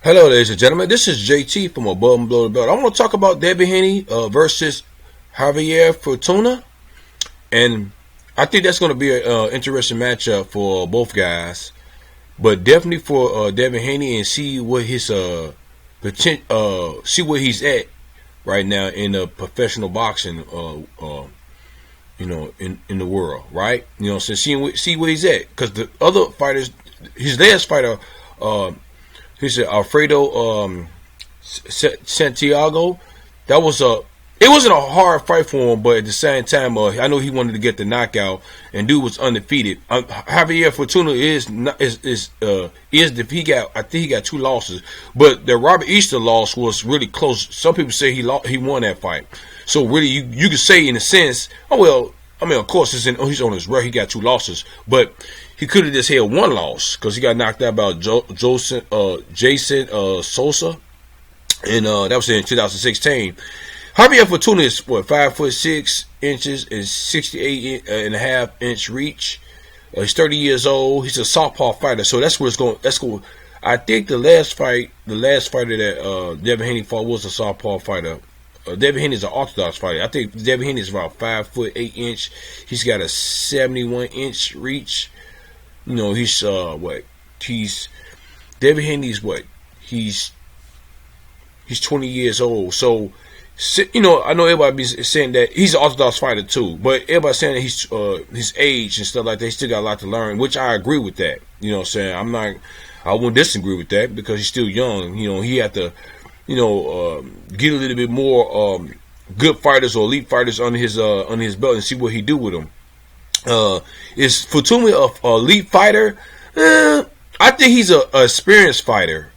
Hello, ladies and gentlemen. This is JT from Above and Below the Belt. I want to talk about Devin Haney versus Javier Fortuna, and I think that's going to be an interesting matchup for both guys. But definitely for Devin Haney, and see what his see where he's at right now in professional boxing. In the world, right? So see where he's at, because the other fighters, his last fighter. He said Alfredo Santiago. That was it wasn't a hard fight for him, but at the same time, I know he wanted to get the knockout, and dude was undefeated. Javier Fortuna I think he got 2 losses, but the Robert Easter loss was really close. Some people say he won that fight, so really you could say in a sense, oh well. I mean, of course, he's on his record. He got 2 losses, but he could have just had 1 loss because he got knocked out by Jason Sosa, and that was in 2016. Javier Fortuna is 5'6" and 68.5-inch reach. He's 30 years old. He's a southpaw fighter, so that's where it's going. That's going. I think the last fighter that Devin Haney fought was a southpaw fighter. Devin Haney is an orthodox fighter. I think Devin Haney is about 5'8". He's got a 71-inch reach. He's Devin Haney's what? He's 20 years old. So I know everybody be saying that he's an orthodox fighter too, but everybody's saying that he's his age and stuff like that. He still got a lot to learn, which I agree with that. You know what I'm saying? I wouldn't disagree with that because he's still young. He had to. Get a little bit more good fighters or elite fighters on his belt and see what he do with them. Is Fortuna a elite fighter? I think he's a experienced fighter.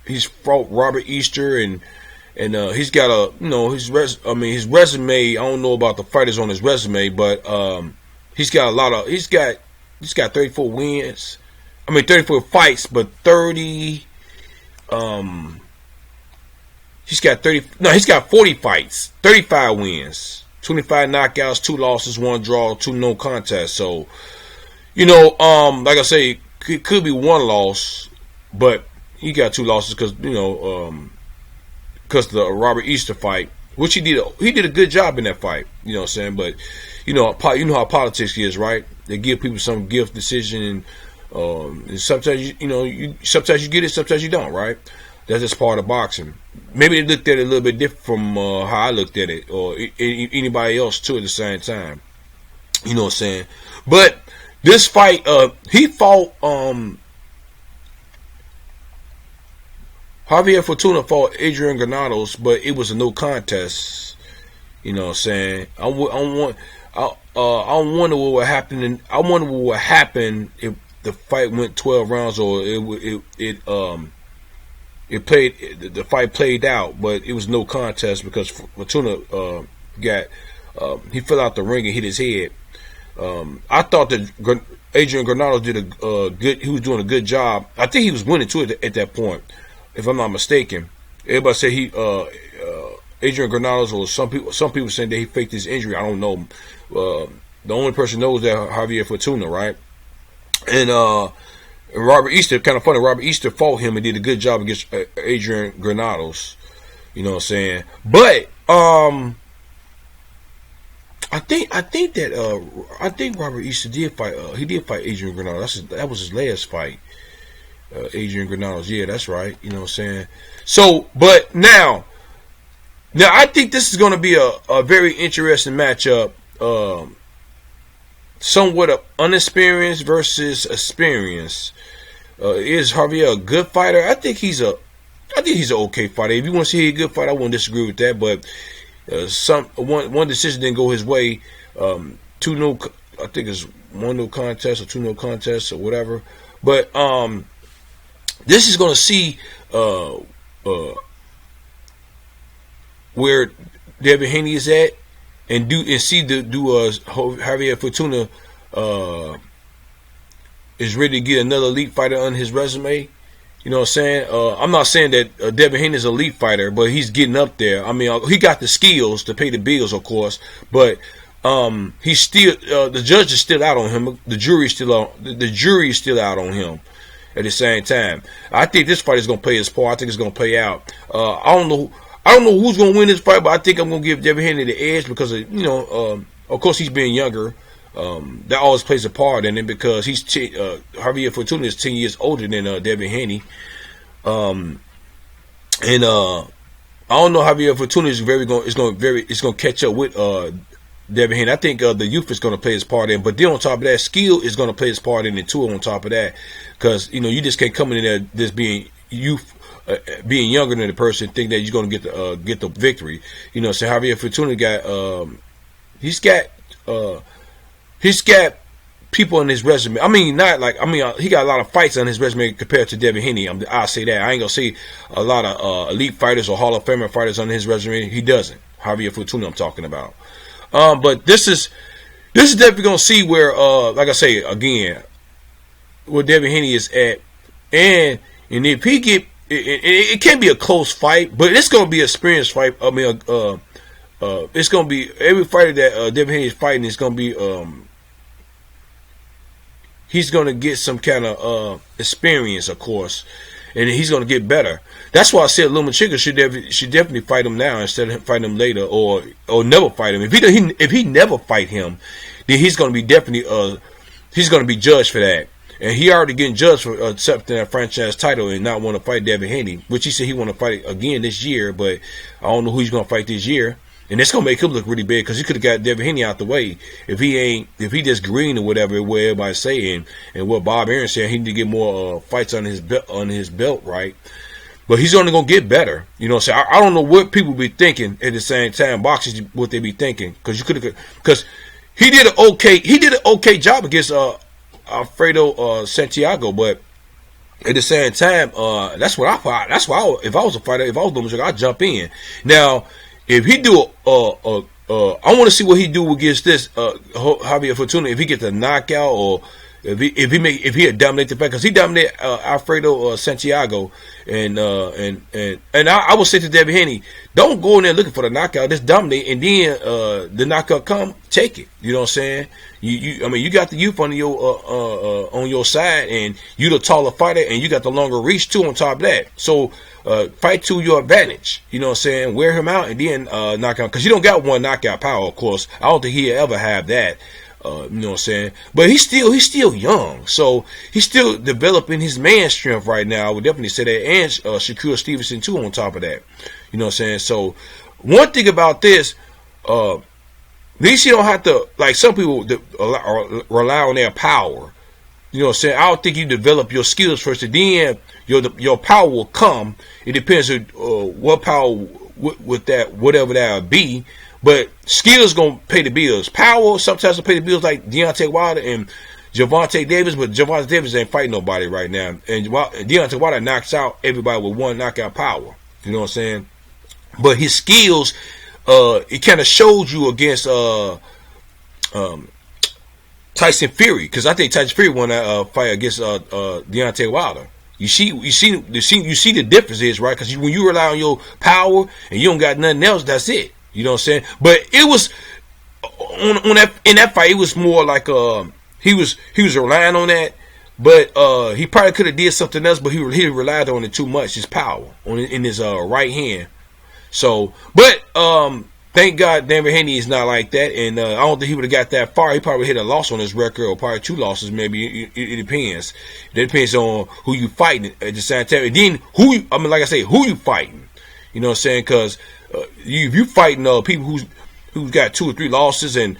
He's fought Robert Easter and he's got his resume. I don't know about the fighters on his resume, but he's got 34 wins. 34 fights, but 30. He's got 40 fights, 35 wins, 25 knockouts, 2 losses, 1 draw, 2 no contests. So, like I say, it could be 1 loss, but he got 2 losses because the Robert Easter fight, which he did a good job in that fight. You know what I'm saying? But you know how politics is, right? They give people some gift decision, and sometimes sometimes you get it, sometimes you don't, right? That's just part of boxing. Maybe they looked at it a little bit different from how I looked at it, or anybody else too at the same time. You know what I'm saying? But this fight, he fought Javier Fortuna fought Adrian Granados, but it was a no contest. You know what I'm saying? I wonder what would happen. I wonder what would happen if the fight went 12 rounds, or the fight played out, but it was no contest because Fortuna he fell out the ring and hit his head. I thought that Adrian Granados did he was doing a good job. I think he was winning too at that point, if I'm not mistaken. Everybody said Adrian Granados, or some people saying that he faked his injury. I don't know. The only person knows that Javier Fortuna, right? And Robert Easter, kind of funny, Robert Easter fought him and did a good job against Adrian Granados. You know what I'm saying? But I think Robert Easter did fight. He did fight Adrian Granados. That was his last fight. Adrian Granados. Yeah, that's right. You know what I'm saying? So, but now I think this is going to be a very interesting matchup. Somewhat of unexperienced versus experienced. Is Javier a good fighter? I think he's an okay fighter. If you want to see a good fighter, I won't disagree with that. But one decision didn't go his way. I think it's 1 no contest or 2 no contests or whatever. But this is going to see where Devin Haney is at. And see Javier Fortuna is ready to get another elite fighter on his resume. You know what I'm saying? I'm not saying that Devin Haney is an elite fighter, but he's getting up there. He got the skills to pay the bills, of course, but the judge is still out on him. The jury is still out on him. at the same time. I think this fight is going to play its part. I think it's going to play out. I don't know who's going to win this fight, but I think I'm going to give Devin Haney the edge because of course he's being younger. That always plays a part in it because Javier Fortuna is 10 years older than Devin Haney. I don't know Javier Fortuna is going to catch up with Devin Haney. I think the youth is going to play his part in, but then on top of that, skill is going to play his part in it too. On top of that, because you just can't come in there just being youth, being younger than the person, think that you're going to get the victory. So Javier Fortuna he's got people on his resume. He got a lot of fights on his resume compared to Devin Haney. I'll say that. I ain't gonna say a lot of elite fighters or Hall of Famer fighters on his resume. He doesn't. Javier Fortuna, I'm talking about. But this is definitely gonna see where, like I say again, where Devin Haney is at, and if he get, it can be a close fight, but it's gonna be an experienced fight. It's gonna be every fighter that Devin Haney is fighting is gonna be he's going to get some kind of experience, of course, and he's going to get better. That's why I said Lomachenko should definitely fight him now instead of fighting him later, or never fight him. If he never fight him, then he's going to be definitely he's going to be judged for that, and he already getting judged for accepting that franchise title and not want to fight Devin Haney, which he said he want to fight again this year, but I don't know who he's going to fight this year. And it's gonna make him look really bad because he could have got Devin Haney out the way if he just green or whatever everybody's saying, and what Bob Aaron said, he need to get more fights on his belt, right? But he's only gonna get better, So I don't know what people be thinking at the same time. Boxers, what they be thinking, because he did an okay job against Alfredo Santiago, but at the same time, that's what I thought. That's why if I was a fighter, if I was Lomachenko, I'd jump in now. If he do I want to see what he do against this Javier Fortuna. If he gets a knockout, or if he dominate the fight, because he dominated Alfredo Santiago, and I would say to Devin Haney, don't go in there looking for the knockout. Just dominate, and then the knockout come, take it. You know what I'm saying? You got the youth on your side, and you the taller fighter, and you got the longer reach too. On top of that, so. Fight to your advantage, you know what I'm saying? Wear him out and then knock out, because you don't got one knockout power, of course. I don't think he'll ever have that, you know what I'm saying? But he's still young, so he's still developing his man strength right now. I would definitely say that, and Shakur Stevenson too on top of that, you know what I'm saying? So one thing about this, at least you don't have to, like some people rely on their power. You know what I'm saying? I don't think you develop your skills first, and then your power will come. It depends on what power with that, whatever that will be. But skills gonna pay the bills. Power sometimes will pay the bills, like Deontay Wilder and Gervonta Davis, but Gervonta Davis ain't fighting nobody right now. And Deontay Wilder knocks out everybody with one knockout power. You know what I'm saying? But his skills, it kind of showed you against Tyson Fury, because I think Tyson Fury won that fight against Deontay Wilder. You see the difference is, right? Because when you rely on your power and you don't got nothing else, that's it. You know what I'm saying? But it was in that fight, it was more like he was relying on that, but he probably could have did something else, but he relied on it too much, his power in his right hand. So, but thank God Devin Haney is not like that, and I don't think he would have got that far. He probably hit a loss on his record, or probably 2 losses, maybe. It depends. It depends on who you fighting at the same time. And then like I say, who you fighting. You know what I'm saying? Because if you fighting people who's got 2 or 3 losses and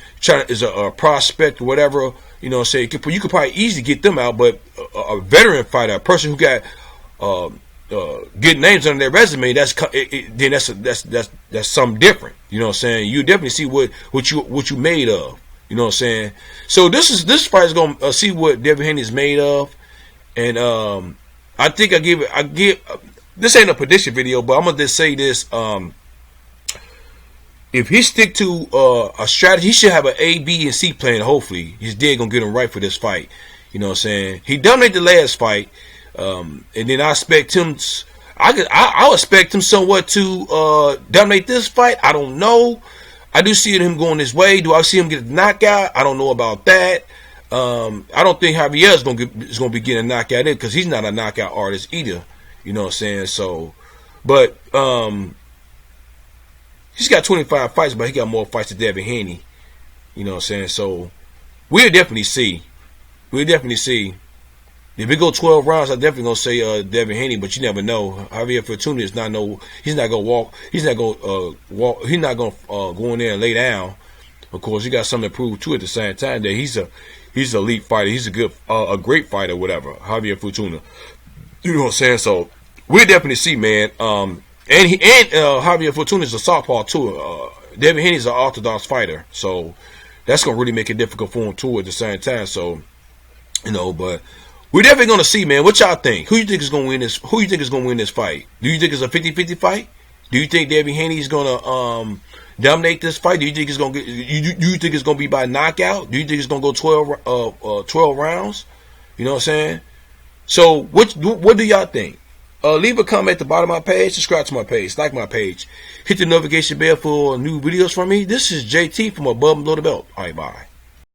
is a prospect or whatever, you know what I'm saying? You could probably easily get them out. But a veteran fighter, a person who got good names on their resume, that's something different. You know what I'm saying? You definitely see what you made of. You know what I'm saying? So this fight is gonna see what Devin Haney is made of, and I think I give this ain't a prediction video, but I'm gonna just say this: if he stick to a strategy, he should have an A, B, and C plan. Hopefully, he's dead gonna get him right for this fight. You know what I'm saying? He dominated the last fight. And then I expect him. I'll expect him somewhat to dominate this fight. I don't know. I do see him going his way. Do I see him get a knockout? I don't know about that. I don't think Javier is gonna be getting a knockout in because he's not a knockout artist either. You know what I'm saying? So, but he's got 25 fights, but he got more fights than Devin Haney. You know what I'm saying? So we'll definitely see. We'll definitely see. If it go 12 rounds, I'm definitely gonna say Devin Haney, but you never know. Javier Fortuna is not no. He's not gonna walk. He's not gonna walk. He's not gonna go in there and lay down. Of course, he got something to prove too. At the same time, that he's an elite fighter. He's a great fighter, whatever. Javier Fortuna. You know what I'm saying? So we'll definitely see, man. And Javier Fortuna is a southpaw too. Devin Haney is an orthodox fighter, so that's gonna really make it difficult for him too. At the same time, so you know, but. We're definitely gonna see, man. What y'all think? Who you think is gonna win this? Who you think is gonna win this fight? Do you think it's a 50-50 fight? Do you think Devin Haney is gonna dominate this fight? Do you think it's gonna get? Do you think it's gonna be by knockout? Do you think it's gonna go 12 rounds? You know what I'm saying? So what do y'all think? Leave a comment at the bottom of my page. Subscribe to my page. Like my page. Hit the notification bell for new videos from me. This is JT from Above and Below the Belt. All right, bye.